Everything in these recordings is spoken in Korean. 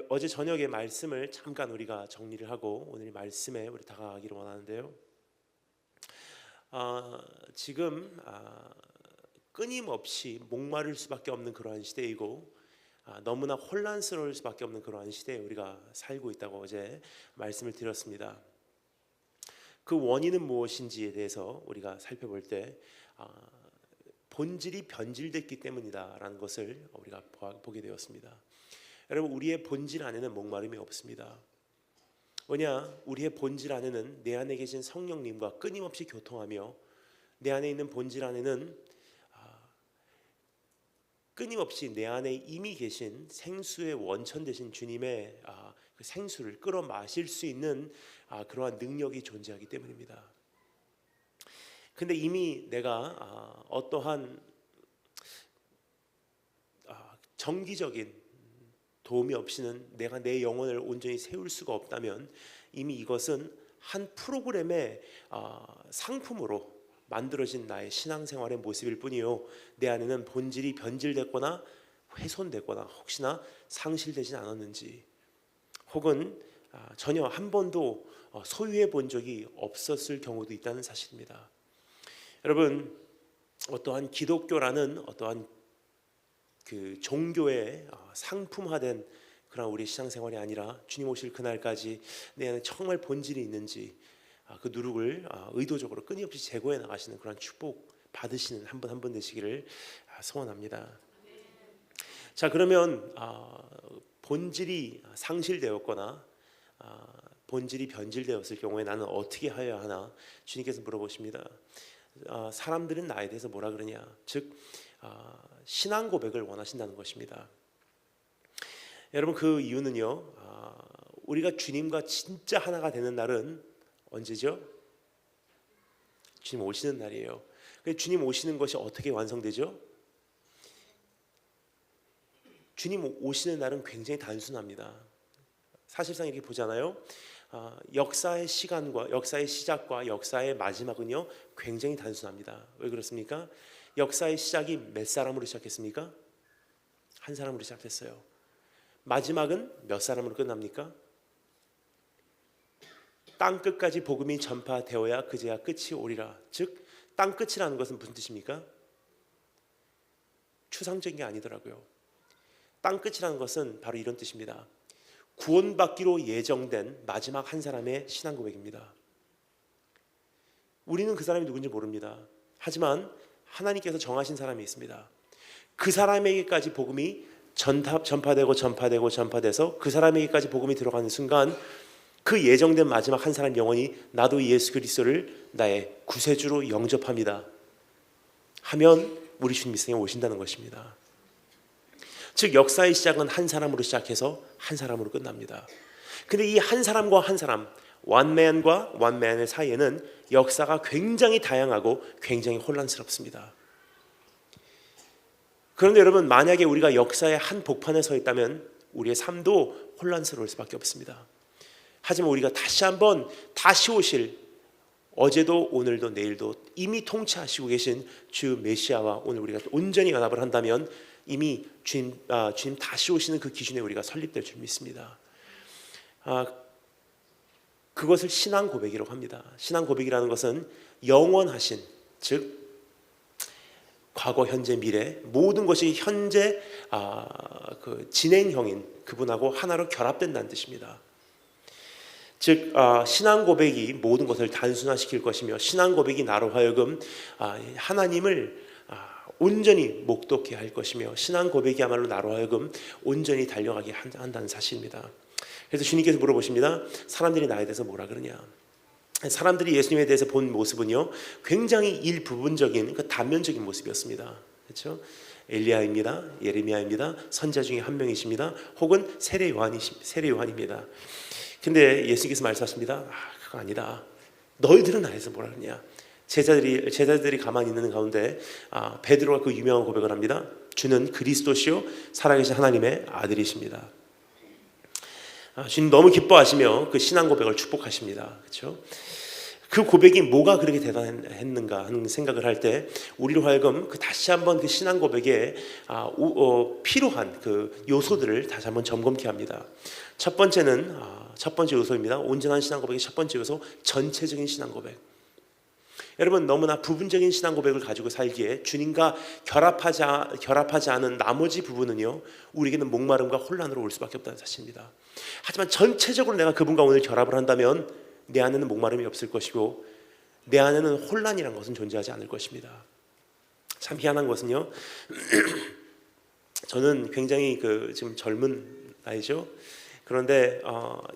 어제 저녁에 말씀을 잠깐 우리가 정리를 하고 오늘 말씀에 우리 다가가기를 원하는데요. 지금 끊임없이 목마를 수밖에 없는 그러한 시대이고 너무나 혼란스러울 수밖에 없는 그러한 시대에 우리가 살고 있다고 어제 말씀을 드렸습니다. 그 원인은 무엇인지에 대해서 우리가 살펴볼 때 본질이 변질됐기 때문이다라는 것을 우리가 보게 되었습니다. 여러분, 우리의 본질 안에는 목마름이 없습니다. 왜냐? 우리의 본질 안에는 내 안에 계신 성령님과 끊임없이 교통하며 내 안에 있는 본질 안에는 끊임없이 내 안에 이미 계신 생수의 원천 되신 주님의 그 생수를 끌어 마실 수 있는 그러한 능력이 존재하기 때문입니다. 근데 이미 내가 어떠한 정기적인 도움이 없이는 내가 내 영혼을 온전히 세울 수가 없다면 이미 이것은 한 프로그램의 상품으로 만들어진 나의 신앙생활의 모습일 뿐이요, 내 안에는 본질이 변질됐거나 훼손됐거나 혹시나 상실되진 않았는지, 혹은 전혀 한 번도 소유해 본 적이 없었을 경우도 있다는 사실입니다. 여러분, 어떠한 기독교라는 어떠한 그 종교의 상품화된 그런 우리 신앙생활이 아니라 주님 오실 그날까지 내 안에 정말 본질이 있는지 그 누룩을 의도적으로 끊임없이 제거해 나가시는 그런 축복 받으시는 한 분 한 분 되시기를 소원합니다. 자, 그러면 본질이 상실되었거나 본질이 변질되었을 경우에 나는 어떻게 하여야 하나 주님께서 물어보십니다. 사람들은 나에 대해서 뭐라 그러냐, 즉 신앙 고백을 원하신다는 것입니다. 여러분, 그 이유는요, 우리가 주님과 진짜 하나가 되는 날은 언제죠? 주님 오시는 날이에요. 주님 오시는 것이 어떻게 완성되죠? 주님 오시는 날은 굉장히 단순합니다. 사실상 이렇게 보잖아요. 역사의 시간과 역사의 시작과 역사의 마지막은요 굉장히 단순합니다. 왜 그렇습니까? 역사의 시작이 몇 사람으로 시작했습니까? 한 사람으로 시작했어요. 마지막은 몇 사람으로 끝납니까? 땅 끝까지 복음이 전파되어야 그제야 끝이 오리라. 즉 땅 끝이라는 것은 무슨 뜻입니까? 추상적인 게 아니더라고요. 땅 끝이라는 것은 바로 이런 뜻입니다. 구원받기로 예정된 마지막 한 사람의 신앙 고백입니다. 우리는 그 사람이 누군지 모릅니다. 하지만 하나님께서 정하신 사람이 있습니다. 그 사람에게까지 복음이 전파돼서 그 사람에게까지 복음이 들어가는 순간 그 예정된 마지막 한 사람 영혼이 나도 예수 그리스도를 나의 구세주로 영접합니다 하면 우리 주님 이 세상에 오신다는 것입니다. 즉 역사의 시작은 한 사람으로 시작해서 한 사람으로 끝납니다. 근데 이 한 사람과 한 사람, 원맨과 원맨의 사이에는 역사가 굉장히 다양하고 굉장히 혼란스럽습니다. 그런데 여러분, 만약에 우리가 역사의 한 복판에 서 있다면 우리의 삶도 혼란스러울 수밖에 없습니다. 하지만 우리가 다시 오실, 어제도 오늘도 내일도 이미 통치하시고 계신 주 메시아와 오늘 우리가 온전히 연합을 한다면 이미 주님 다시 오시는 그 기준에 우리가 설립될 줄 믿습니다. 그것을 신앙 고백이라고 합니다. 신앙 고백이라는 것은 영원하신, 즉 과거, 현재, 미래 모든 것이 현재 그 진행형인 그분하고 하나로 결합된다는 뜻입니다. 즉 신앙 고백이 모든 것을 단순화시킬 것이며 신앙 고백이 나로 하여금 하나님을 온전히 목도케 할 것이며 신앙 고백이야말로 나로 하여금 온전히 달려가게 한다는 사실입니다. 그래서 주님께서 물어보십니다. 사람들이 나에 대해서 뭐라 그러냐. 사람들이 예수님에 대해서 본 모습은요 굉장히 일부분적인 그 단면적인 모습이었습니다. 그렇죠? 엘리야입니다. 예레미야입니다. 선지자 중에 한 명이십니다. 혹은 세례 요한입니다. 근데 예수님께서 말씀하십니다. 그거 아니다. 너희들은 나에서 뭐라 그러냐. 제자들이 가만히 있는 가운데 베드로가 그 유명한 고백을 합니다. 주는 그리스도시요 살아계신 하나님의 아들이십니다. 주님 너무 기뻐하시며 그 신앙 고백을 축복하십니다. 그렇죠? 그 고백이 뭐가 그렇게 대단했는가 하는 생각을 할 때 우리로 하여금 다시 한번 그 신앙 고백에 필요한 그 요소들을 다시 한번 점검케 합니다. 첫 번째 요소입니다. 온전한 신앙 고백의 첫 번째 요소, 전체적인 신앙 고백. 여러분, 너무나 부분적인 신앙 고백을 가지고 살기에 주님과 결합하지 않은 나머지 부분은요, 우리에게는 목마름과 혼란으로 올 수밖에 없다는 사실입니다. 하지만 전체적으로 내가 그분과 오늘 결합을 한다면 내 안에는 목마름이 없을 것이고 내 안에는 혼란이라는 것은 존재하지 않을 것입니다. 참 희한한 것은요, 저는 굉장히 지금 젊은 나이죠. 그런데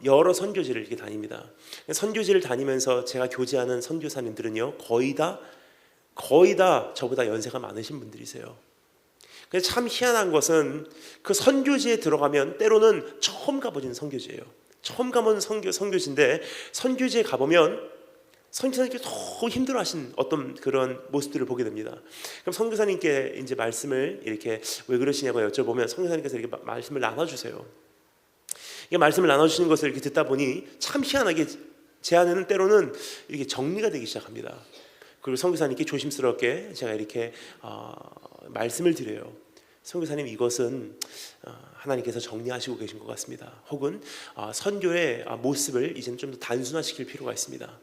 여러 선교지를 이렇게 다닙니다. 선교지를 다니면서 제가 교제하는 선교사님들은요, 거의 다 저보다 연세가 많으신 분들이세요. 그래서 참 희한한 것은 그 선교지에 들어가면 때로는 처음 가보진 선교지예요. 처음 가본 선교지인데 선교지에 가보면 선교사님께서 너무 힘들어하신 어떤 그런 모습들을 보게 됩니다. 그럼 선교사님께 이제 말씀을 이렇게 왜 그러시냐고 여쭤보면 선교사님께서 이렇게 말씀을 나눠주세요. 이 말씀을 나눠주시는 것을 이렇게 듣다 보니 참 희한하게 제 안에는 때로는 이렇게 정리가 되기 시작합니다. 그리고 선교사님께 조심스럽게 제가 이렇게 말씀을 드려요. 선교사님, 이것은 하나님께서 정리하시고 계신 것 같습니다. 혹은 선교의 모습을 이제는 좀 더 단순화시킬 필요가 있습니다.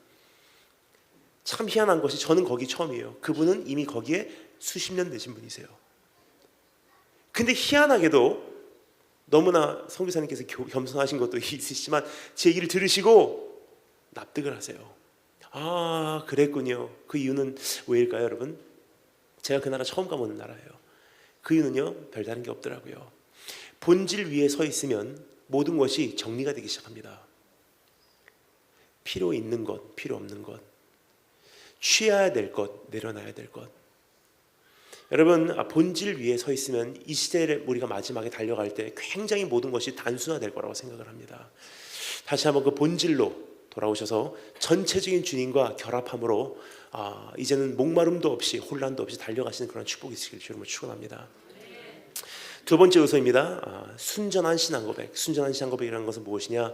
참 희한한 것이 저는 거기 처음이에요. 그분은 이미 거기에 수십 년 되신 분이세요. 근데 희한하게도 너무나 선교사님께서 겸손하신 것도 있으시지만 제 얘기를 들으시고 납득을 하세요. 아, 그랬군요. 그 이유는 왜일까요, 여러분? 제가 그 나라 처음 가보는 나라예요. 그 이유는요, 별다른 게 없더라고요. 본질 위에 서 있으면 모든 것이 정리가 되기 시작합니다. 필요 있는 것, 필요 없는 것, 취해야 될 것, 내려놔야 될 것. 여러분, 본질 위에 서 있으면 이 시대를 우리가 마지막에 달려갈 때 굉장히 모든 것이 단순화될 거라고 생각을 합니다. 다시 한번 그 본질로 돌아오셔서 전체적인 주님과 결합함으로 이제는 목마름도 없이 혼란도 없이 달려가시는 그런 축복이 있으길 주님으로 축원합니다. 두 번째 요소입니다. 순전한 신앙 고백. 순전한 신앙 고백이라는 것은 무엇이냐?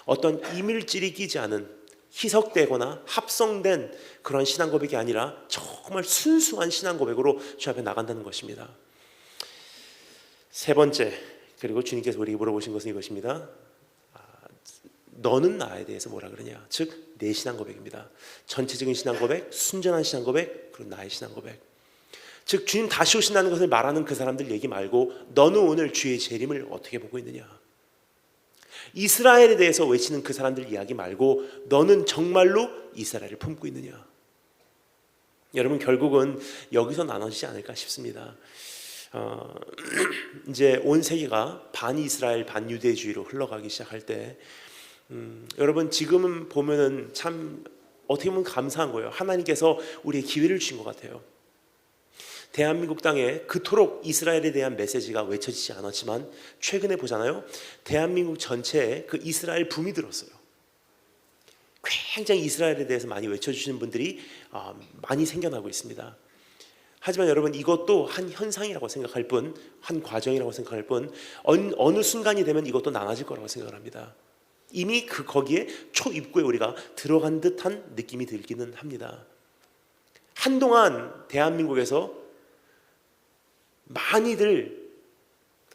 어떤 이물질이 끼지 않은 희석되거나 합성된 그런 신앙 고백이 아니라 정말 순수한 신앙 고백으로 주 앞에 나간다는 것입니다. 세 번째, 그리고 주님께서 우리에게 물어보신 것은 이것입니다. 너는 나에 대해서 뭐라 그러냐? 즉 내 신앙 고백입니다. 전체적인 신앙 고백, 순전한 신앙 고백, 그리고 나의 신앙 고백. 즉 주님 다시 오신다는 것을 말하는 그 사람들 얘기 말고 너는 오늘 주의 재림을 어떻게 보고 있느냐? 이스라엘에 대해서 외치는 그 사람들 이야기 말고 너는 정말로 이스라엘을 품고 있느냐? 여러분, 결국은 여기서 나눠지지 않을까 싶습니다. 이제 온 세계가 반 이스라엘 반 유대주의로 흘러가기 시작할 때 여러분, 지금은 보면은 참 어떻게 보면 감사한 거예요. 하나님께서 우리의 기회를 주신 것 같아요. 대한민국 땅에 그토록 이스라엘에 대한 메시지가 외쳐지지 않았지만 최근에 보잖아요. 대한민국 전체에 그 이스라엘 붐이 들었어요. 굉장히 이스라엘에 대해서 많이 외쳐주시는 분들이 많이 생겨나고 있습니다. 하지만 여러분, 이것도 한 현상이라고 생각할 뿐, 한 과정이라고 생각할 뿐, 어느 순간이 되면 이것도 나눠질 거라고 생각을 합니다. 이미 거기에 초입구에 우리가 들어간 듯한 느낌이 들기는 합니다. 한동안 대한민국에서 많이들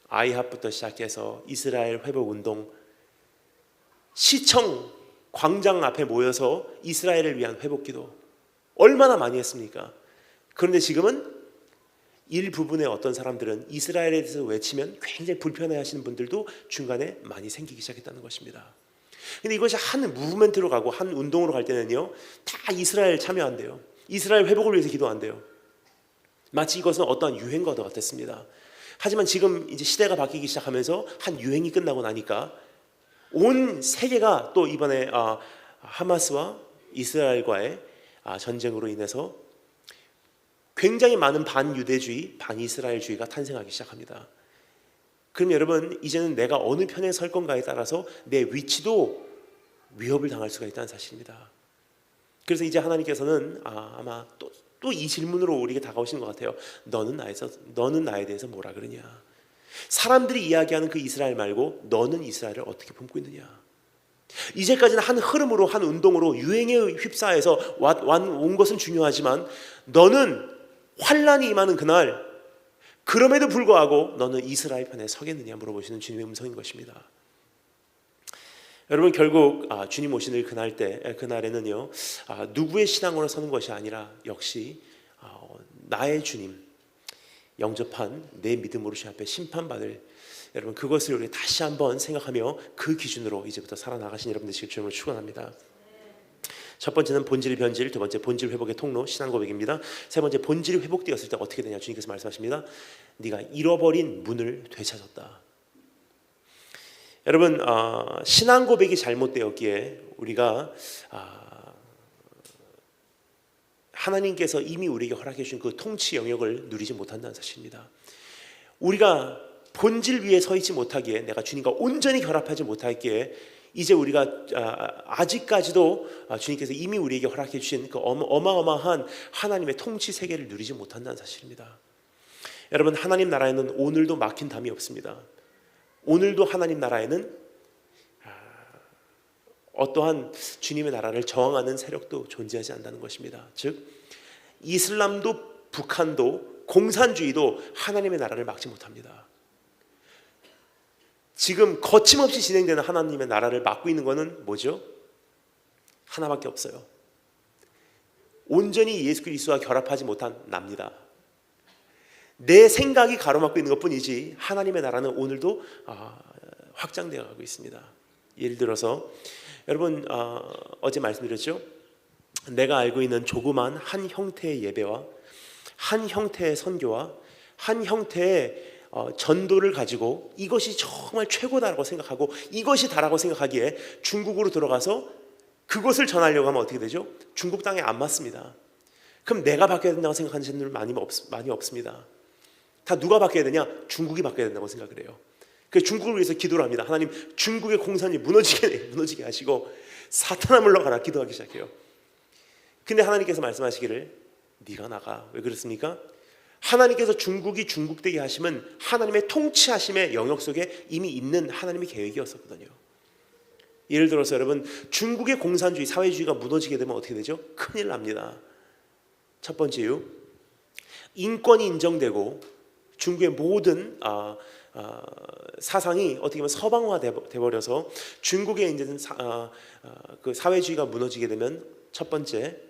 아이합부터 시작해서 이스라엘 회복운동, 시청 광장 앞에 모여서 이스라엘을 위한 회복기도 얼마나 많이 했습니까? 그런데 지금은 일부분의 어떤 사람들은 이스라엘에 대해서 외치면 굉장히 불편해하시는 분들도 중간에 많이 생기기 시작했다는 것입니다. 근데 이것이 한 무브먼트로 가고 한 운동으로 갈 때는요, 다 이스라엘 참여한대요. 이스라엘 회복을 위해서 기도한대요. 마치 이것은 어떠한 유행과도 같았습니다. 하지만 지금 이제 시대가 바뀌기 시작하면서 한 유행이 끝나고 나니까 온 세계가 또 이번에 하마스와 이스라엘과의 전쟁으로 인해서 굉장히 많은 반유대주의, 반이스라엘주의가 탄생하기 시작합니다. 그럼 여러분, 이제는 내가 어느 편에 설 건가에 따라서 내 위치도 위협을 당할 수가 있다는 사실입니다. 그래서 이제 하나님께서는 아마 또 이 질문으로 우리에게 다가오시는 것 같아요. 너는 나에 대해서 뭐라 그러냐? 사람들이 이야기하는 그 이스라엘 말고 너는 이스라엘을 어떻게 품고 있느냐? 이제까지는 한 흐름으로, 한 운동으로, 유행에 휩싸여서 온 것은 중요하지만 너는 환란이 임하는 그날, 그럼에도 불구하고 너는 이스라엘 편에 서겠느냐 물어보시는 주님의 음성인 것입니다. 여러분, 결국 주님 오시는 그날에는요, 누구의 신앙으로 서는 것이 아니라 역시 나의 주님 영접한 내 믿음으로 주 앞에 심판받을, 여러분 그것을 우리 다시 한번 생각하며 그 기준으로 이제부터 살아나가신 여러분 되시길 주님으로 축원합니다. 첫 번째는 본질 변질, 두 번째 본질 회복의 통로 신앙 고백입니다. 세 번째 본질이 회복되었을 때 어떻게 되냐, 주님께서 말씀하십니다. 네가 잃어버린 문을 되찾았다. 여러분, 신앙 고백이 잘못되었기에 우리가 하나님께서 이미 우리에게 허락해 주신 그 통치 영역을 누리지 못한다는 사실입니다. 우리가 본질 위에 서 있지 못하기에, 내가 주님과 온전히 결합하지 못하기에 이제 우리가 아직까지도 주님께서 이미 우리에게 허락해 주신 그 어마어마한 하나님의 통치 세계를 누리지 못한다는 사실입니다. 여러분, 하나님 나라에는 오늘도 막힌 담이 없습니다. 오늘도 하나님 나라에는 어떠한 주님의 나라를 저항하는 세력도 존재하지 않는다는 것입니다. 즉 이슬람도 북한도 공산주의도 하나님의 나라를 막지 못합니다. 지금 거침없이 진행되는 하나님의 나라를 막고 있는 것은 뭐죠? 하나밖에 없어요. 온전히 예수 그리스도와 결합하지 못한 납니다. 내 생각이 가로막고 있는 것뿐이지 하나님의 나라는 오늘도 확장되어 가고 있습니다. 예를 들어서 여러분, 어제 말씀드렸죠? 내가 알고 있는 조그만 한 형태의 예배와 한 형태의 선교와 한 형태의 전도를 가지고 이것이 정말 최고다라고 생각하고 이것이 다라고 생각하기에 중국으로 들어가서 그것을 전하려고 하면 어떻게 되죠? 중국 땅에 안 맞습니다. 그럼 내가 바뀌어야 된다고 생각하는 분들 많이 없습니다. 다 누가 바뀌어야 되냐? 중국이 바뀌어야 된다고 생각을 해요. 그래서 중국을 위해서 기도를 합니다. 하나님, 중국의 공산이 무너지게 하시고 사탄아 물러가라 기도하기 시작해요. 근데 하나님께서 말씀하시기를 네가 나가. 왜 그렇습니까? 하나님께서 중국이 중국되게 하심은 하나님의 통치하심의 영역 속에 이미 있는 하나님의 계획이었었거든요. 예를 들어서 여러분, 중국의 공산주의, 사회주의가 무너지게 되면 어떻게 되죠? 큰일 납니다. 첫 번째 이유, 인권이 인정되고 중국의 모든 사상이 어떻게 보면 서방화 돼버려서 중국의 이제는 그 사회주의가 무너지게 되면 첫 번째,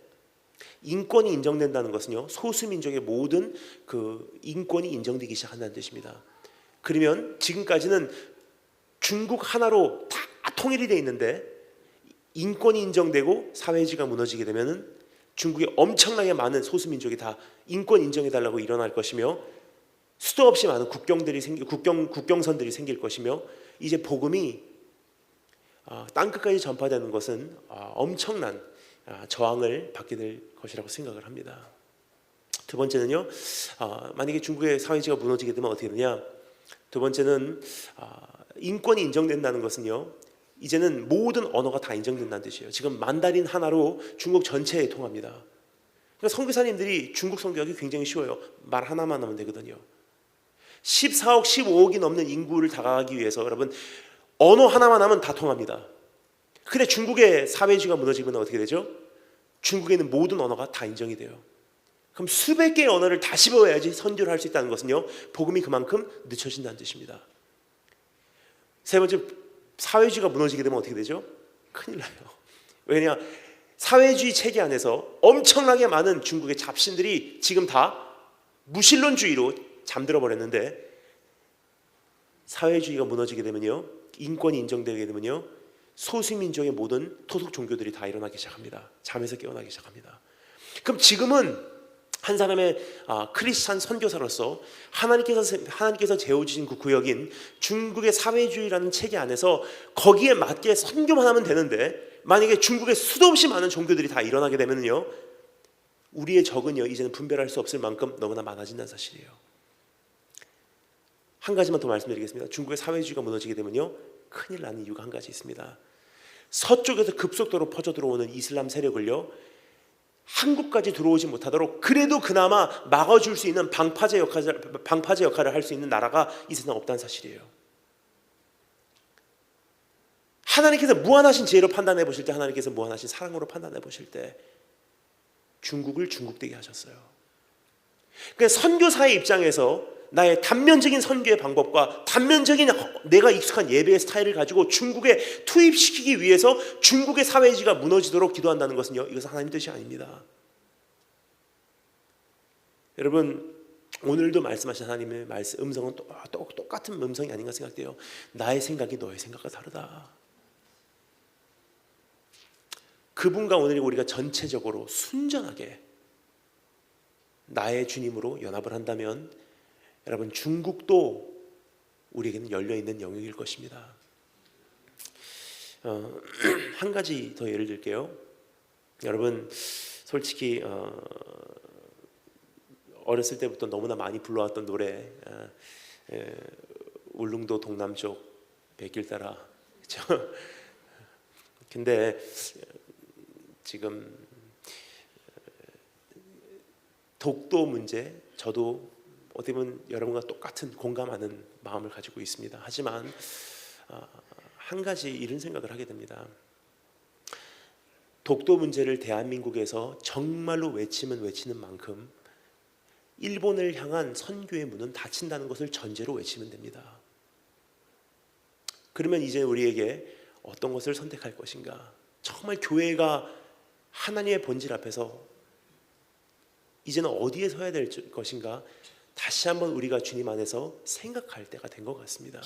인권이 인정된다는 것은요, 소수민족의 모든 그 인권이 인정되기 시작한다는 뜻입니다. 그러면 지금까지는 중국 하나로 다 통일이 돼 있는데 인권이 인정되고 사회주의가 무너지게 되면은 중국에 엄청나게 많은 소수민족이 다 인권 인정해달라고 일어날 것이며 수도 없이 많은 국경선들이 생길 것이며 이제 복음이 땅끝까지 전파되는 것은 엄청난 저항을 받게 될 것이라고 생각을 합니다. 두 번째는요, 만약에 중국의 사회주의가 무너지게 되면 어떻게 되냐? 두 번째는 인권이 인정된다는 것은요, 이제는 모든 언어가 다 인정된다는 뜻이에요. 지금 만다린 하나로 중국 전체에 통합니다. 그러니까 선교사님들이 중국 선교하기 굉장히 쉬워요. 말 하나만 하면 되거든요. 14억, 15억이 넘는 인구를 다가가기 위해서 여러분 언어 하나만 하면 다 통합니다. 근데 중국의 사회주의가 무너지면 어떻게 되죠? 중국에는 모든 언어가 다 인정이 돼요. 그럼 수백 개의 언어를 다 씹어야지 선교를 할 수 있다는 것은요, 복음이 그만큼 늦춰진다는 뜻입니다. 세 번째, 사회주의가 무너지게 되면 어떻게 되죠? 큰일 나요. 왜냐? 사회주의 체계 안에서 엄청나게 많은 중국의 잡신들이 지금 다 무신론주의로 잠들어 버렸는데, 사회주의가 무너지게 되면요, 인권이 인정되게 되면요, 소수민족의 모든 토속 종교들이 다 일어나기 시작합니다. 잠에서 깨어나기 시작합니다. 그럼 지금은 한 사람의 크리스찬 선교사로서 하나님께서 재워주신 그 구역인 중국의 사회주의라는 체계 안에서 거기에 맞게 선교만 하면 되는데, 만약에 중국에 수도 없이 많은 종교들이 다 일어나게 되면요, 우리의 적은요 이제는 분별할 수 없을 만큼 너무나 많아진다는 사실이에요. 한 가지만 더 말씀드리겠습니다. 중국의 사회주의가 무너지게 되면요, 큰일 나는 이유가 한 가지 있습니다. 서쪽에서 급속도로 퍼져 들어오는 이슬람 세력을요, 한국까지 들어오지 못하도록 그래도 그나마 막아줄 수 있는 방파제 역할을 할 수 있는 나라가 이 세상에 없다는 사실이에요. 하나님께서 무한하신 지혜로 판단해 보실 때, 하나님께서 무한하신 사랑으로 판단해 보실 때 중국을 중국되게 하셨어요. 그러니까 선교사의 입장에서 나의 단면적인 선교의 방법과 단면적인 내가 익숙한 예배의 스타일을 가지고 중국에 투입시키기 위해서 중국의 사회주의가 무너지도록 기도한다는 것은요, 이것은 하나님 뜻이 아닙니다. 여러분, 오늘도 말씀하신 하나님의 음성은 똑같은 음성이 아닌가 생각돼요. 나의 생각이 너의 생각과 다르다. 그분과 오늘 우리가 전체적으로 순전하게 나의 주님으로 연합을 한다면 여러분, 중국도 우리에게는 열려있는 영역일 것입니다. 한 가지 더 예를 들게요. 여러분, 솔직히 어렸을 때부터 너무나 많이 불러왔던 노래, 울릉도 동남쪽 백길 따라, 그렇죠? 근데 지금 독도 문제, 저도 어떻게 보면 여러분과 똑같은 공감하는 마음을 가지고 있습니다. 하지만 한 가지 이런 생각을 하게 됩니다. 독도 문제를 대한민국에서 정말로 외치면 외치는 만큼 일본을 향한 선교의 문은 닫힌다는 것을 전제로 외치면 됩니다. 그러면 이제 우리에게 어떤 것을 선택할 것인가? 정말 교회가 하나님의 본질 앞에서 이제는 어디에 서야 될 것인가? 다시 한번 우리가 주님 안에서 생각할 때가 된 것 같습니다.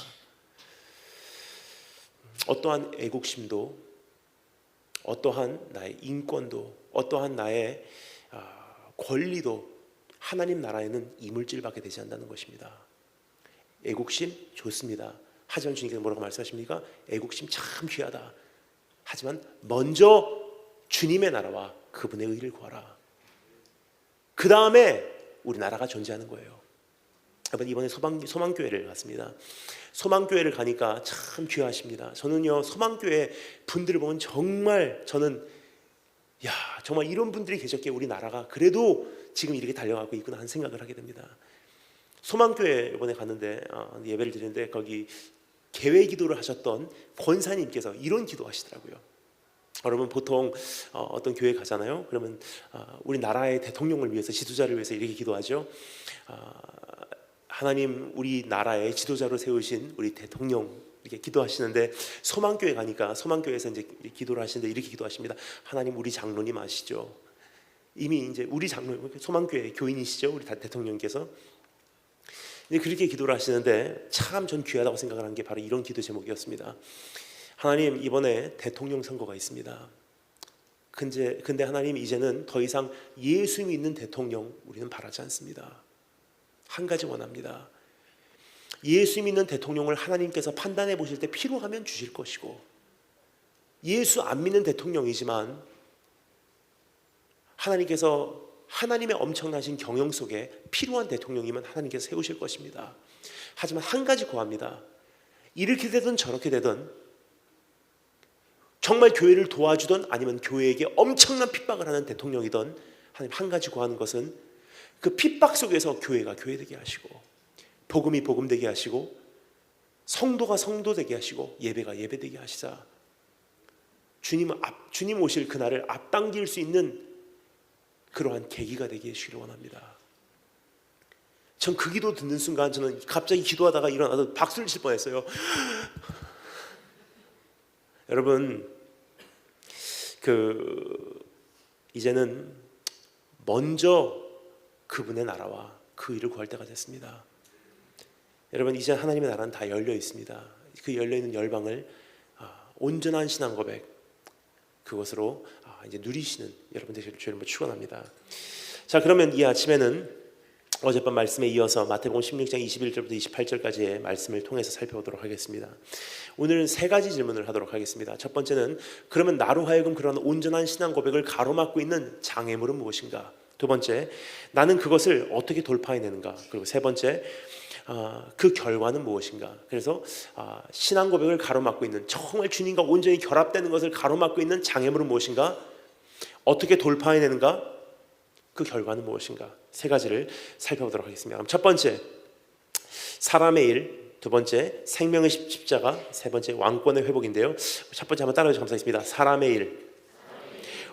어떠한 애국심도, 어떠한 나의 인권도, 어떠한 나의 권리도 하나님 나라에는 이물질밖에 되지 않는다는 것입니다. 애국심 좋습니다. 하지만 주님께서 뭐라고 말씀하십니까? 애국심 참 귀하다. 하지만 먼저 주님의 나라와 그분의 의를 구하라. 그 다음에 우리 나라가 존재하는 거예요. 이번에 소망교회를 갔습니다. 소망교회를 가니까 참 귀하십니다. 저는요, 소망교회 분들을 보면 정말 저는 정말 이런 분들이 계셨기에 우리 나라가 그래도 지금 이렇게 달려가고 있구나 하는 생각을 하게 됩니다. 소망교회 이번에 갔는데 예배를 드리는데 거기 개회 기도를 하셨던 권사님께서 이런 기도하시더라고요. 여러분, 보통 어떤 교회 가잖아요. 그러면 우리 나라의 대통령을 위해서, 지도자를 위해서 이렇게 기도하죠. 하나님, 우리 나라의 지도자로 세우신 우리 대통령, 이렇게 기도하시는데, 소망교회 가니까 소망교회에서 이제 기도를 하시는데 이렇게 기도하십니다. 하나님, 우리 장로님 아시죠? 이미 이제 우리 장로, 소망교회 교인이시죠, 우리 대통령께서. 그렇게 기도를 하시는데 참 전 귀하다고 생각을 한 게 바로 이런 기도 제목이었습니다. 하나님, 이번에 대통령 선거가 있습니다. 근데 하나님, 이제는 더 이상 예수 믿는 대통령 우리는 바라지 않습니다. 한 가지 원합니다. 예수 믿는 대통령을 하나님께서 판단해 보실 때 필요하면 주실 것이고, 예수 안 믿는 대통령이지만 하나님께서 하나님의 엄청나신 경영 속에 필요한 대통령이면 하나님께서 세우실 것입니다. 하지만 한 가지 구합니다. 이렇게 되든 저렇게 되든 정말 교회를 도와주든 아니면 교회에게 엄청난 핍박을 하는 대통령이든 하나님 한 가지 구하는 것은 그 핍박 속에서 교회가 교회되게 하시고, 복음이 복음되게 하시고, 성도가 성도되게 하시고, 예배가 예배되게 하시자 주님 오실 그날을 앞당길 수 있는 그러한 계기가 되게 해주시기를 원합니다. 전 그 기도 듣는 순간 저는 갑자기 기도하다가 일어나서 박수를 칠 뻔했어요. 여러분, 이제는 먼저 그분의 나라와 그 일을 구할 때가 됐습니다. 여러분, 이제 하나님의 나라는 다 열려 있습니다. 그 열려 있는 열방을 온전한 신앙 고백, 그것으로 이제 누리시는 여러분 되시길 주님으로 축원합니다. 자, 그러면 이 아침에는 어젯밤 말씀에 이어서 마태복음 16장 21절부터 28절까지의 말씀을 통해서 살펴보도록 하겠습니다. 오늘은 세 가지 질문을 하도록 하겠습니다. 첫 번째는, 그러면 나로 하여금 그런 온전한 신앙 고백을 가로막고 있는 장애물은 무엇인가? 두 번째, 나는 그것을 어떻게 돌파해내는가? 그리고 세 번째, 그 결과는 무엇인가? 그래서 신앙 고백을 가로막고 있는, 정말 주님과 온전히 결합되는 것을 가로막고 있는 장애물은 무엇인가? 어떻게 돌파해내는가? 그 결과는 무엇인가? 세 가지를 살펴보도록 하겠습니다. 그럼 첫 번째, 사람의 일. 두 번째 생명의 십자가, 세 번째 왕권의 회복인데요. 첫 번째 한번 따라해주셔서 감사하겠습니다. 사람의 일.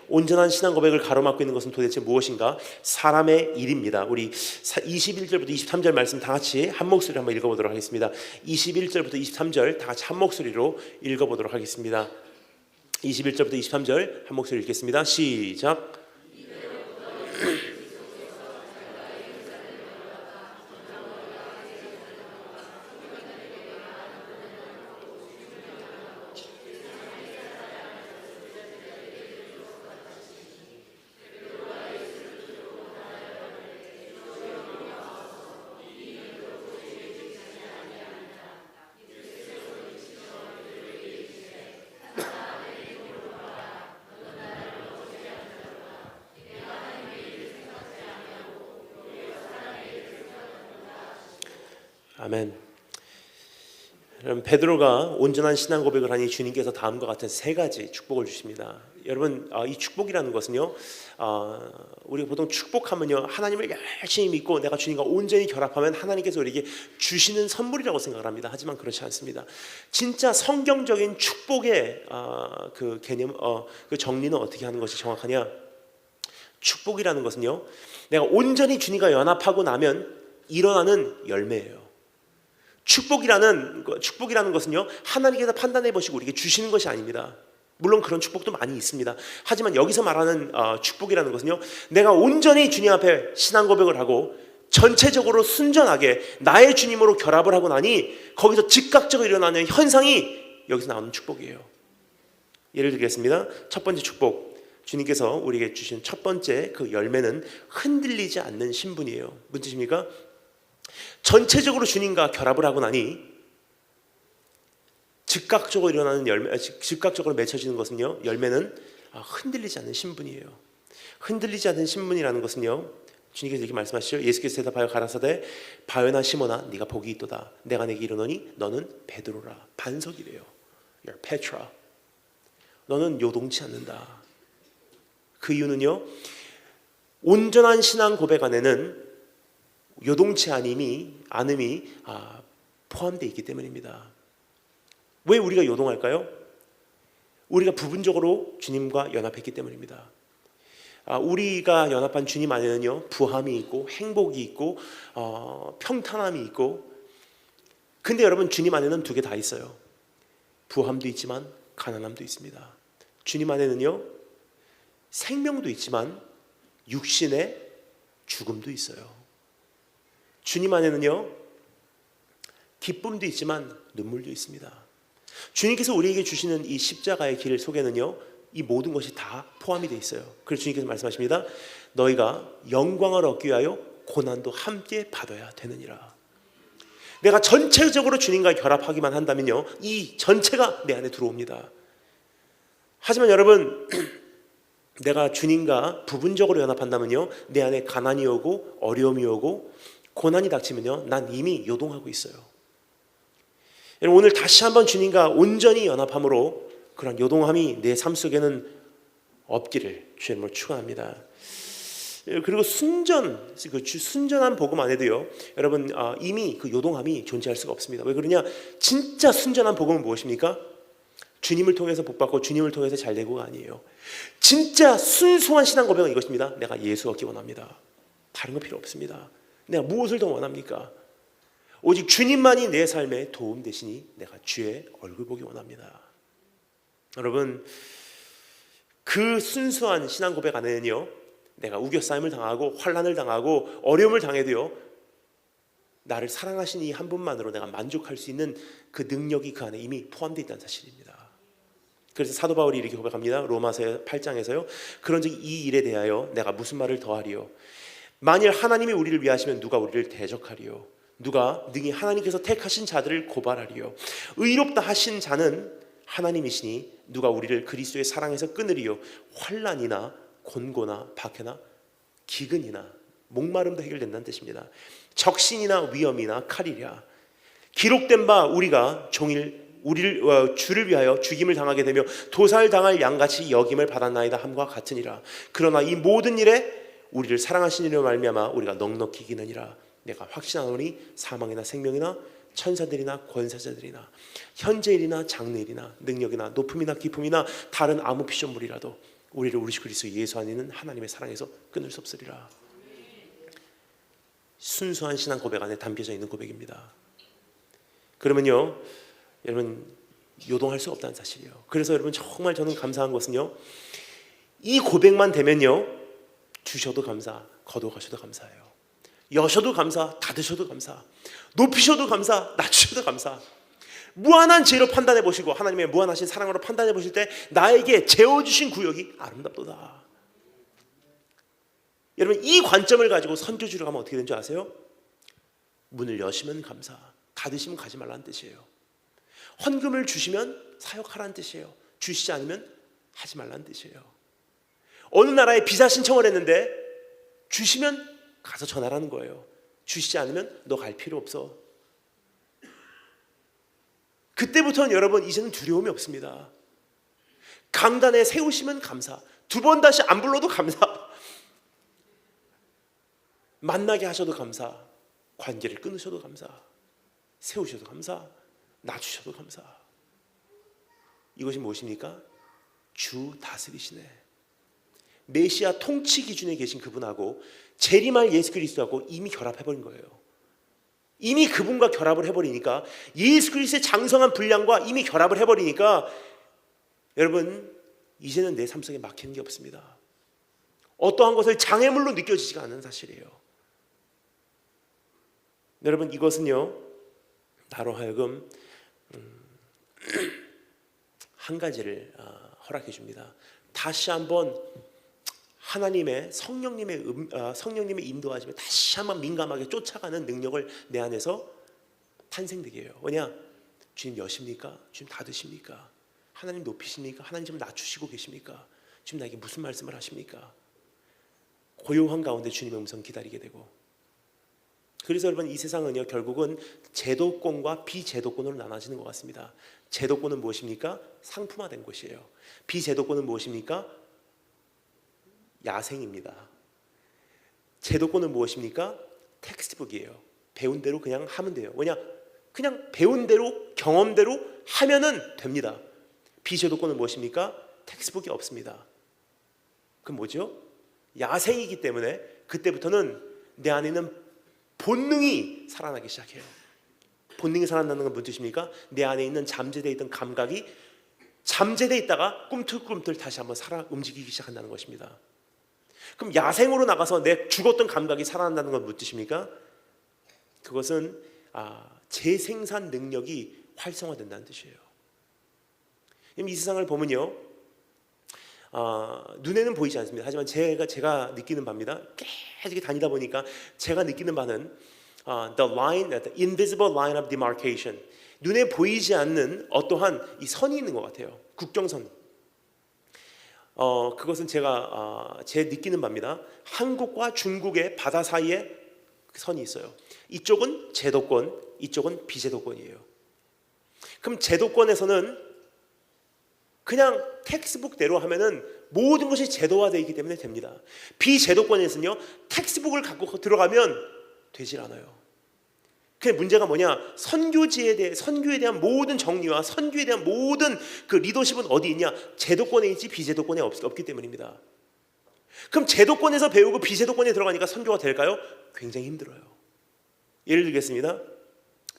온전한 신앙 고백을 가로막고 있는 것은 도대체 무엇인가? 사람의 일입니다. 우리 21절부터 23절 말씀 다 같이 한 목소리로 한번 읽어보도록 하겠습니다. 21절부터 23절 다 같이 한 목소리로 읽어보도록 하겠습니다. 21절부터 23절 한 목소리 읽겠습니다. 시작. 아멘. 여러분, 베드로가 온전한 신앙 고백을 하니 주님께서 다음과 같은 세 가지 축복을 주십니다. 여러분, 이 축복이라는 것은요, 우리가 보통 축복하면요, 하나님을 열심히 믿고 내가 주님과 온전히 결합하면 하나님께서 우리에게 주시는 선물이라고 생각을 합니다. 하지만 그렇지 않습니다. 진짜 성경적인 축복의 그 개념, 그 정리는 어떻게 하는 것이 정확하냐? 축복이라는 것은요, 내가 온전히 주님과 연합하고 나면 일어나는 열매예요. 축복이라는 것은요, 하나님께서 판단해 보시고 우리에게 주시는 것이 아닙니다. 물론 그런 축복도 많이 있습니다. 하지만 여기서 말하는 축복이라는 것은요, 내가 온전히 주님 앞에 신앙 고백을 하고 전체적으로 순전하게 나의 주님으로 결합을 하고 나니 거기서 즉각적으로 일어나는 현상이 여기서 나오는 축복이에요. 예를 들겠습니다. 첫 번째 축복, 주님께서 우리에게 주신 첫 번째 그 열매는 흔들리지 않는 신분이에요. 무슨 뜻입니까? 전체적으로 주님과 결합을 하고 나니 즉각적으로 일어나는 열매, 즉각적으로 맺혀지는 것은요, 열매는 흔들리지 않는 신분이에요. 흔들리지 않는 신분이라는 것은요, 주님께서 이렇게 말씀하시죠. 예수께서 대답하여 가라사대 바요나 시몬아 네가 복이 있도다. 내가 내게 이르노니 너는 베드로라. 반석이래요. You're Petra. 너는 요동치 않는다. 그 이유는요, 온전한 신앙 고백 안에는 요동치 않음이 포함되어 있기 때문입니다. 왜 우리가 요동할까요? 우리가 부분적으로 주님과 연합했기 때문입니다. 우리가 연합한 주님 안에는요, 부함이 있고 행복이 있고 평탄함이 있고, 근데 여러분, 주님 안에는 두 개 다 있어요. 부함도 있지만 가난함도 있습니다. 주님 안에는요, 생명도 있지만 육신의 죽음도 있어요. 주님 안에는요, 기쁨도 있지만 눈물도 있습니다. 주님께서 우리에게 주시는 이 십자가의 길 속에는요, 이 모든 것이 다 포함이 되어 있어요. 그래서 주님께서 말씀하십니다. 너희가 영광을 얻기 위하여 고난도 함께 받아야 되느니라. 내가 전체적으로 주님과 결합하기만 한다면요, 이 전체가 내 안에 들어옵니다. 하지만 여러분, 내가 주님과 부분적으로 연합한다면요, 내 안에 가난이 오고 어려움이 오고 고난이 닥치면요, 난 이미 요동하고 있어요. 여러분, 오늘 다시 한번 주님과 온전히 연합함으로 그런 요동함이 내 삶 속에는 없기를 주의 이름으로 축원합니다. 그리고 순전한 복음 안에도요, 여러분, 이미 그 요동함이 존재할 수가 없습니다. 왜 그러냐? 진짜 순전한 복음은 무엇입니까? 주님을 통해서 복받고 주님을 통해서 잘되고가 아니에요. 진짜 순수한 신앙 고백은 이것입니다. 내가 예수 얻기 원합니다. 다른 거 필요 없습니다. 내가 무엇을 더 원합니까? 오직 주님만이 내 삶에 도움 되시니 내가 주의 얼굴 보기 원합니다. 여러분, 그 순수한 신앙 고백 안에는요, 내가 우겨싸임을 당하고 환난을 당하고 어려움을 당해도요, 나를 사랑하신 이 한 분만으로 내가 만족할 수 있는 그 능력이 그 안에 이미 포함되어 있다는 사실입니다. 그래서 사도 바울이 이렇게 고백합니다. 로마서 8장에서요. 그런즉 이 일에 대하여 내가 무슨 말을 더하리요? 만일 하나님이 우리를 위하시면 누가 우리를 대적하리요? 누가 능히 하나님께서 택하신 자들을 고발하리요? 의롭다 하신 자는 하나님이시니 누가 우리를 그리스도의 사랑에서 끊으리요? 환난이나 곤고나 박해나 기근이나 목마름도 해결된다는 뜻입니다. 적신이나 위험이나 칼이랴. 기록된 바 우리가 종일 주를 위하여 죽임을 당하게 되며 도살당할 양같이 여김을 받았나이다 함과 같으니라. 그러나 이 모든 일에 우리를 사랑하신 이로 말미암아 우리가 넉넉히 이기느니라. 내가 확신하노니 사망이나 생명이나 천사들이나 권세자들이나 현재일이나 장래일이나 능력이나 높음이나 기품이나 다른 아무 피조물이라도 우리를 우리 주 그리스도 예수 안에 있는 하나님의 사랑에서 끊을 수 없으리라. 순수한 신앙 고백 안에 담겨져 있는 고백입니다. 그러면요, 여러분 요동할 수 없다는 사실이에요. 그래서 여러분 정말 저는 감사한 것은요, 이 고백만 되면요, 주셔도 감사, 거둬가셔도 감사해요. 여셔도 감사, 닫으셔도 감사, 높이셔도 감사, 낮추셔도 감사. 무한한 지혜로 판단해 보시고 하나님의 무한하신 사랑으로 판단해 보실 때 나에게 재워주신 구역이 아름답도다. 여러분 이 관점을 가지고 선교주로 가면 어떻게 되는 줄 아세요? 문을 여시면 감사, 닫으시면 가지 말라는 뜻이에요. 헌금을 주시면 사역하라는 뜻이에요. 주시지 않으면 하지 말라는 뜻이에요. 어느 나라에 비자 신청을 했는데 주시면 가서 전하라는 거예요. 주시지 않으면 너 갈 필요 없어. 그때부터는 여러분 이제는 두려움이 없습니다. 강단에 세우시면 감사, 두 번 다시 안 불러도 감사, 만나게 하셔도 감사, 관계를 끊으셔도 감사, 세우셔도 감사, 낮추셔도 감사. 이것이 무엇입니까? 주 다스리시네. 메시아 통치 기준에 계신 그분하고 재림할 예수 그리스도하고 이미 결합해버린 거예요. 이미 그분과 결합을 해버리니까, 예수 그리스도의 장성한 분량과 이미 결합을 해버리니까 여러분 이제는 내 삶 속에 막히는 게 없습니다. 어떠한 것을 장애물로 느껴지지가 않는 사실이에요. 여러분 이것은요, 나로 하여금 한 가지를 허락해 줍니다. 다시 한번 하나님의 성령님의 인도하심에 다시 한번 민감하게 쫓아가는 능력을 내 안에서 탄생되게 해요. 왜냐? 주님 여십니까? 주님 닫으십니까? 하나님 높이십니까? 하나님 지금 낮추시고 계십니까? 지금 나에게 무슨 말씀을 하십니까? 고요한 가운데 주님의 음성 기다리게 되고. 그래서 여러분 이 세상은요, 결국은 제도권과 비제도권으로 나눠지는 것 같습니다. 제도권은 무엇입니까? 상품화된 것이에요. 비제도권은 무엇입니까? 야생입니다. 제도권은 무엇입니까? 텍스트북이에요. 배운 대로 그냥 하면 돼요. 왜냐? 그냥 배운 대로 경험대로 하면은 됩니다. 비제도권은 무엇입니까? 텍스트북이 없습니다. 그럼 뭐죠? 야생이기 때문에 그때부터는 내 안에 있는 본능이 살아나기 시작해요. 본능이 살아나는 건 무슨 뜻입니까? 내 안에 있는 잠재되어 있던 감각이 잠재되어 있다가 꿈틀꿈틀 다시 한번 살아 움직이기 시작한다는 것입니다. 그럼 야생으로 나가서 내 죽었던 감각이 살아난다는 건 무슨 뜻입니까? 그것은 재생산 능력이 활성화된다는 뜻이에요. 이 세상을 보면요, 눈에는 보이지 않습니다. 하지만 제가 느끼는 바입니다. 계속 다니다 보니까 제가 느끼는 바는 the invisible line of demarcation, 눈에 보이지 않는 어떠한 이 선이 있는 것 같아요. 국경선. 그것은 제가 제 느끼는 바입니다. 한국과 중국의 바다 사이에 선이 있어요. 이쪽은 제도권, 이쪽은 비제도권이에요. 그럼 제도권에서는 그냥 텍스트북대로 하면은 모든 것이 제도화되어 있기 때문에 됩니다. 비제도권에서는요, 텍스트북을 갖고 들어가면 되질 않아요. 그 문제가 뭐냐? 선교에 대한 모든 정리와 선교에 대한 모든 그 리더십은 어디 있냐? 제도권에 있지 비제도권에 없기 때문입니다. 그럼 제도권에서 배우고 비제도권에 들어가니까 선교가 될까요? 굉장히 힘들어요. 예를 들겠습니다.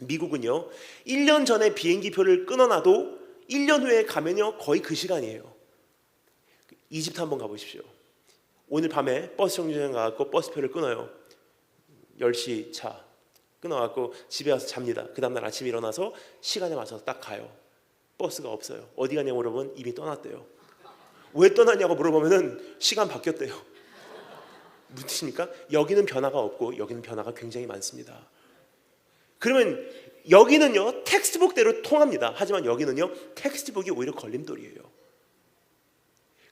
미국은요, 1년 전에 비행기표를 끊어놔도 1년 후에 가면요 거의 그 시간이에요. 이집트 한번 가보십시오. 오늘 밤에 버스 정류장 가서 버스표를 끊어요. 10시 차 끊어갖고 집에 와서 잡니다. 그 다음날 아침에 일어나서 시간에 맞춰서 딱 가요. 버스가 없어요. 어디 가냐고 물어보면 이미 떠났대요. 왜 떠났냐고 물어보면 시간 바뀌었대요. 무슨 뜻입니까? 여기는 변화가 없고 여기는 변화가 굉장히 많습니다. 그러면 여기는요 텍스트북대로 통합니다. 하지만 여기는요 텍스트북이 오히려 걸림돌이에요.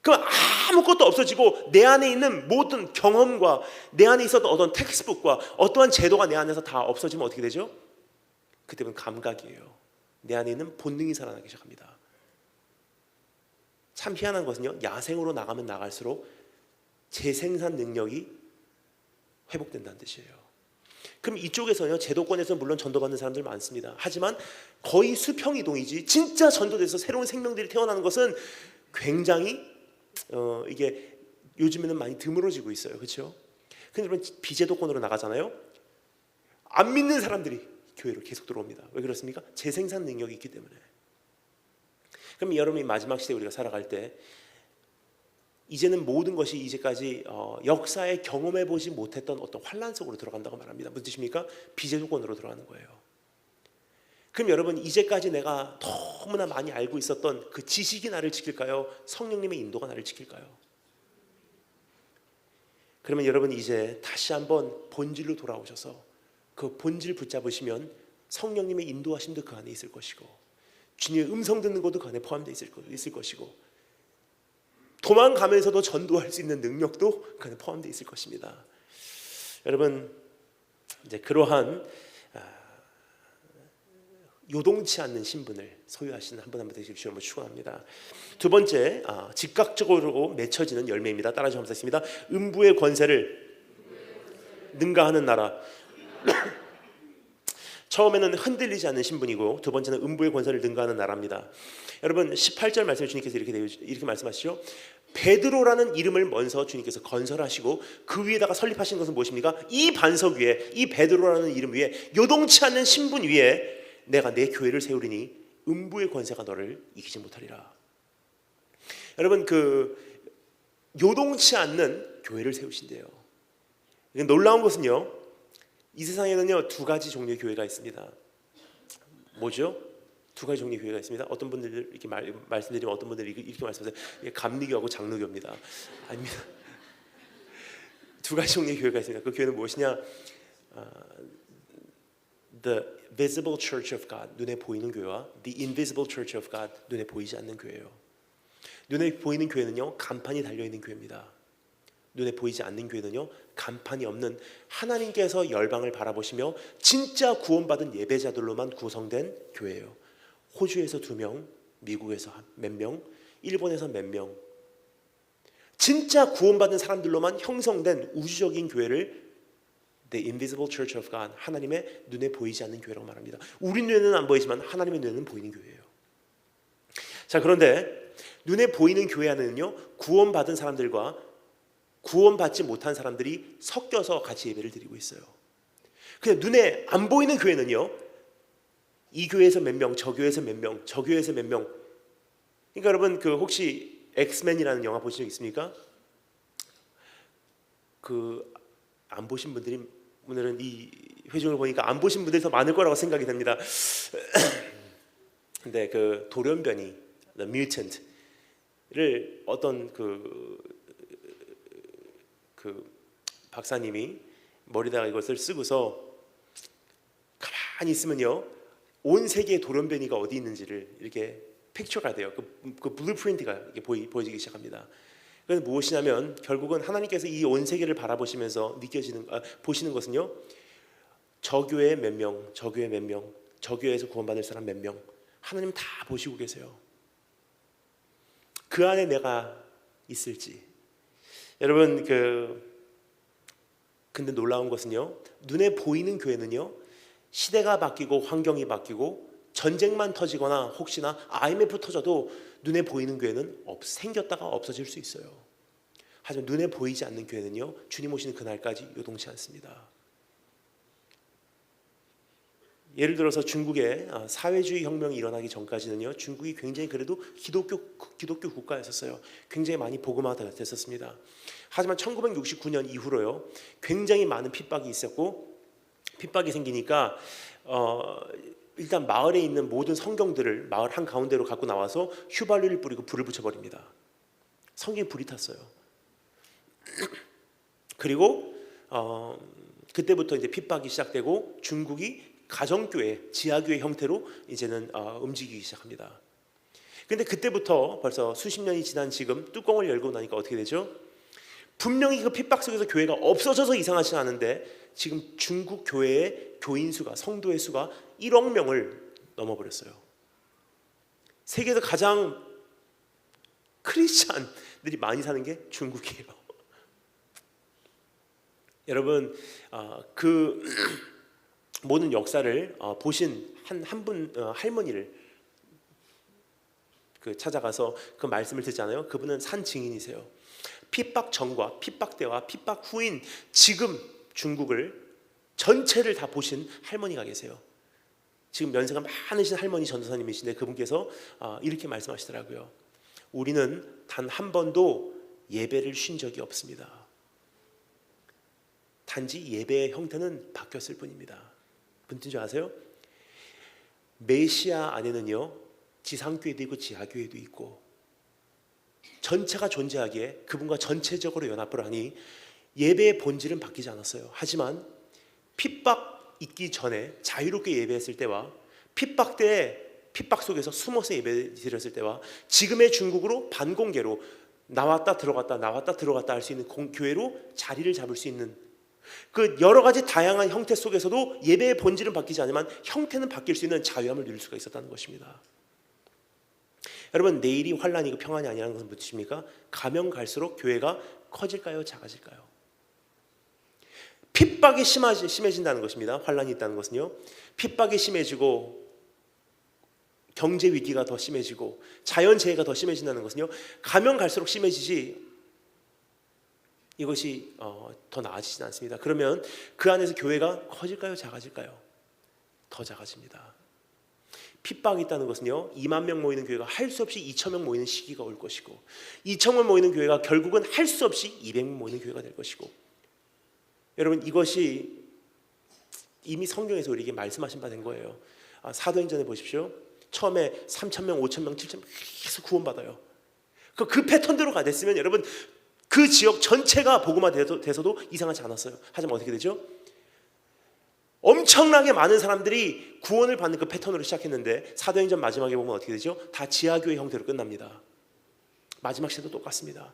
그럼 아무것도 없어지고 내 안에 있는 모든 경험과 내 안에 있었던 어떤 텍스트북과 어떠한 제도가 내 안에서 다 없어지면 어떻게 되죠? 그때는 감각이에요. 내 안에 있는 본능이 살아나기 시작합니다. 참 희한한 것은요, 야생으로 나가면 나갈수록 재생산 능력이 회복된다는 뜻이에요. 그럼 이쪽에서요, 제도권에서 물론 전도받는 사람들 많습니다. 하지만 거의 수평 이동이지 진짜 전도돼서 새로운 생명들이 태어나는 것은 굉장히 이게 요즘에는 많이 드물어지고 있어요. 그렇죠? 근데 여러분, 비제도권으로 나가잖아요. 안 믿는 사람들이 교회로 계속 들어옵니다. 왜 그렇습니까? 재생산 능력이 있기 때문에. 그럼 여러분이 마지막 시대에 우리가 살아갈 때 이제는 모든 것이 이제까지 역사에 경험해 보지 못했던 어떤 환란 속으로 들어간다고 말합니다. 무슨 뜻입니까? 비제도권으로 들어가는 거예요. 그럼 여러분, 이제까지 내가 너무나 많이 알고 있었던 그 지식이 나를 지킬까요? 성령님의 인도가 나를 지킬까요? 그러면 여러분, 이제 다시 한번 본질로 돌아오셔서 그 본질 붙잡으시면 성령님의 인도하심도 그 안에 있을 것이고, 주님의 음성 듣는 것도 그 안에 포함되어 있을 것이고, 도망가면서도 전도할 수 있는 능력도 그 안에 포함되어 있을 것입니다. 여러분, 이제 그러한 요동치 않는 신분을 소유하시는 한 분 한 분 되시길 주님으로 축원합니다. 두 번째, 즉각적으로 맺혀지는 열매입니다. 따라서 한번 하겠습니다. 음부의 권세를 능가하는 나라. 처음에는 흔들리지 않는 신분이고, 두 번째는 음부의 권세를 능가하는 나라입니다. 여러분, 18절 말씀에 주님께서 이렇게 말씀하시죠. 베드로라는 이름을 먼저 주님께서 건설하시고 그 위에다가 설립하신 것은 무엇입니까? 이 반석 위에, 이 베드로라는 이름 위에, 요동치 않는 신분 위에 내가 내 교회를 세우리니 음부의 권세가 너를 이기지 못하리라. 여러분, 그 요동치 않는 교회를 세우신대요. 놀라운 것은요, 이 세상에는요 두 가지 종류의 교회가 있습니다. 뭐죠? 두 가지 종류의 교회가 있습니다. 어떤 분들 이렇게 말씀드리면 어떤 분들이 이렇게 말씀하세요. 이게 감리교하고 장로교입니다. 아닙니다. 두 가지 종류의 교회가 있습니다. 그 교회는 무엇이냐? The visible church of God, 눈에 보이는 교회와 the invisible church of God, 눈에 보이지 않는 교회예요. 눈에 보이는 교회는요 간판이 달려있는 교회입니다. 눈에 보이지 않는 교회는요 간판이 없는, 하나님께서 열방을 바라보시며 진짜 구원받은 예배자들로만 구성된 교회예요. 호주에서 2명, 미국에서 몇 명, 일본에서 몇 명, 진짜 구원받은 사람들로만 형성된 우주적인 교회를 The Invisible Church of God, 하나님의 눈에 보이지 않는 교회라고 말합니다. 우리 눈에는 안 보이지만 하나님의 눈에는 보이는 교회예요. 자, 그런데 눈에 보이는 교회 안에는요 구원받은 사람들과 구원받지 못한 사람들이 섞여서 같이 예배를 드리고 있어요. 그냥 눈에 안 보이는 교회는요, 이 교회에서 몇 명, 저 교회에서 몇 명, 저 교회에서 몇 명. 그러니까 여러분, 그 혹시 엑스맨이라는 영화 보신 적 있습니까? 그 안 보신 분들이, 오늘은 이 회중을 보니까 안 보신 분들이 더 많을 거라고 생각이 됩니다. 근데 그 돌연변이, the mutant를 어떤 그 박사님이 머리다가 이것을 쓰고서 가만히 있으면요 온 세계의 돌연변이가 어디 있는지를 이렇게 픽처가 돼요. 그 블루프린트가 이렇게 보여지기 시작합니다. 그래서 무엇이냐면 결국은 하나님께서 이 온 세계를 바라보시면서 보시는 것은요, 저 교회 몇 명, 저 교회 몇 명, 저 교회에서 구원받을 사람 몇 명, 하나님 다 보시고 계세요. 그 안에 내가 있을지. 여러분, 근데 놀라운 것은요, 눈에 보이는 교회는요 시대가 바뀌고 환경이 바뀌고 전쟁만 터지거나 혹시나 IMF 터져도 눈에 보이는 교회는 생겼다가 없어질 수 있어요. 하지만 눈에 보이지 않는 교회는요 주님 오시는 그날까지 요동치 않습니다. 예를 들어서 중국에 사회주의 혁명이 일어나기 전까지는요 중국이 굉장히 그래도 기독교 국가였었어요. 굉장히 많이 복음화가 됐었습니다. 하지만 1969년 이후로요 굉장히 많은 핍박이 있었고, 핍박이 생기니까 일단 마을에 있는 모든 성경들을 마을 한가운데로 갖고 나와서 휘발유를 뿌리고 불을 붙여버립니다. 성경에 불이 탔어요. 그리고 그때부터 이제 핍박이 시작되고 중국이 가정교회, 지하교회 형태로 이제는 움직이기 시작합니다. 근데 그때부터 벌써 수십 년이 지난 지금 뚜껑을 열고 나니까 어떻게 되죠? 분명히 그 핍박 속에서 교회가 없어져서 이상하지 않은데 지금 중국 교회의 교인 수가, 성도의 수가 1억 명을 넘어버렸어요. 세계에서 가장 크리스찬들이 많이 사는 게 중국이에요. 여러분 그 모든 역사를 보신 한 분 할머니를 찾아가서 그 말씀을 듣잖아요. 그분은 산 증인이세요. 핍박 전과 핍박 때와 핍박 후인 지금 중국을 전체를 다 보신 할머니가 계세요. 지금 연세가 많으신 할머니 전도사님이신데 그분께서 이렇게 말씀하시더라고요. 우리는 단 한 번도 예배를 쉰 적이 없습니다. 단지 예배의 형태는 바뀌었을 뿐입니다. 무슨 줄 아세요? 메시아 안에는요 지상교회도 있고 지하교회도 있고 전체가 존재하기에 그분과 전체적으로 연합을 하니 예배의 본질은 바뀌지 않았어요. 하지만 핍박 있기 전에 자유롭게 예배했을 때와 핍박 때에 핍박 속에서 숨어서 예배 드렸을 때와 지금의 중국으로 반공개로 나왔다 들어갔다 나왔다 들어갔다 할 수 있는 교회로 자리를 잡을 수 있는 그 여러 가지 다양한 형태 속에서도 예배의 본질은 바뀌지 않지만 형태는 바뀔 수 있는 자유함을 누릴 수가 있었다는 것입니다. 여러분 내일이 환란이고 평안이 아니라는 것은 무엇입니까? 가면 갈수록 교회가 커질까요? 작아질까요? 핍박이 심해진다는 것입니다. 환란이 있다는 것은요. 핍박이 심해지고 경제 위기가 더 심해지고 자연재해가 더 심해진다는 것은요. 가면 갈수록 심해지지 이것이 더 나아지진 않습니다. 그러면 그 안에서 교회가 커질까요? 작아질까요? 더 작아집니다. 핍박이 있다는 것은요 2만 명 모이는 교회가 할 수 없이 2천 명 모이는 시기가 올 것이고 2천 명 모이는 교회가 결국은 할 수 없이 200명 모이는 교회가 될 것이고 여러분 이것이 이미 성경에서 우리에게 말씀하신 바 된 거예요. 사도행전에 보십시오. 처음에 3천 명, 5천 명, 7천 명 계속 구원받아요. 그 패턴대로 가됐으면 여러분 그 지역 전체가 복음화돼서도 이상하지 않았어요. 하지만 어떻게 되죠? 엄청나게 많은 사람들이 구원을 받는 그 패턴으로 시작했는데 사도행전 마지막에 보면 어떻게 되죠? 다 지하교회 형태로 끝납니다. 마지막 시대도 똑같습니다.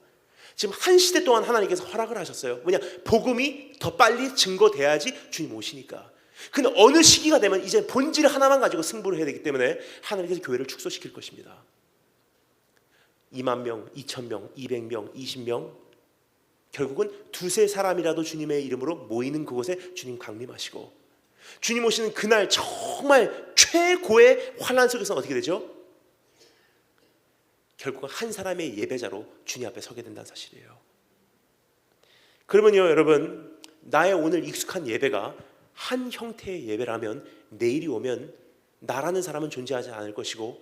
지금 한 시대 동안 하나님께서 허락을 하셨어요. 뭐냐? 복음이 더 빨리 증거돼야지 주님 오시니까. 근데 어느 시기가 되면 이제 본질 하나만 가지고 승부를 해야 되기 때문에 하나님께서 교회를 축소시킬 것입니다. 2만 명, 2천 명, 200명, 20명 결국은 두세 사람이라도 주님의 이름으로 모이는 그곳에 주님 강림하시고 주님 오시는 그날 정말 최고의 환난 속에서는 어떻게 되죠? 결국 한 사람의 예배자로 주님 앞에 서게 된다는 사실이에요. 그러면요 여러분 나의 오늘 익숙한 예배가 한 형태의 예배라면 내일이 오면 나라는 사람은 존재하지 않을 것이고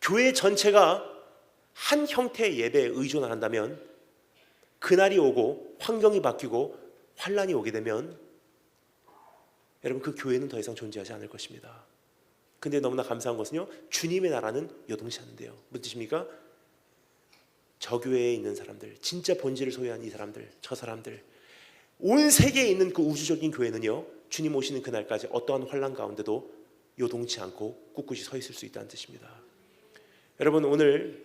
교회 전체가 한 형태의 예배에 의존을 한다면 그날이 오고 환경이 바뀌고 환란이 오게 되면 여러분 그 교회는 더 이상 존재하지 않을 것입니다. 근데 너무나 감사한 것은요 주님의 나라는 요동치않는데요. 무슨 뜻입니까? 저 교회에 있는 사람들 진짜 본질을 소유한 이 사람들 저 사람들 온 세계에 있는 그 우주적인 교회는요 주님 오시는 그날까지 어떠한 환란 가운데도 요동치 않고 꿋꿋이 서 있을 수 있다는 뜻입니다. 여러분 오늘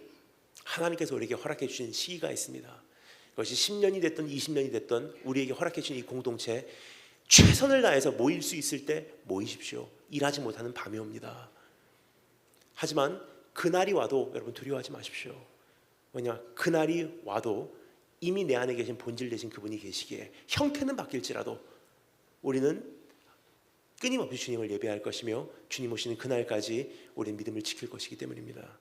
하나님께서 우리에게 허락해 주신 시기가 있습니다. 그것이 10년이 됐든 20년이 됐든 우리에게 허락해 주신 이 공동체 최선을 다해서 모일 수 있을 때 모이십시오. 일하지 못하는 밤이 옵니다. 하지만 그날이 와도 여러분 두려워하지 마십시오. 왜냐 그날이 와도 이미 내 안에 계신 본질 되신 그분이 계시기에 형태는 바뀔지라도 우리는 끊임없이 주님을 예배할 것이며 주님 오시는 그날까지 우리는 믿음을 지킬 것이기 때문입니다.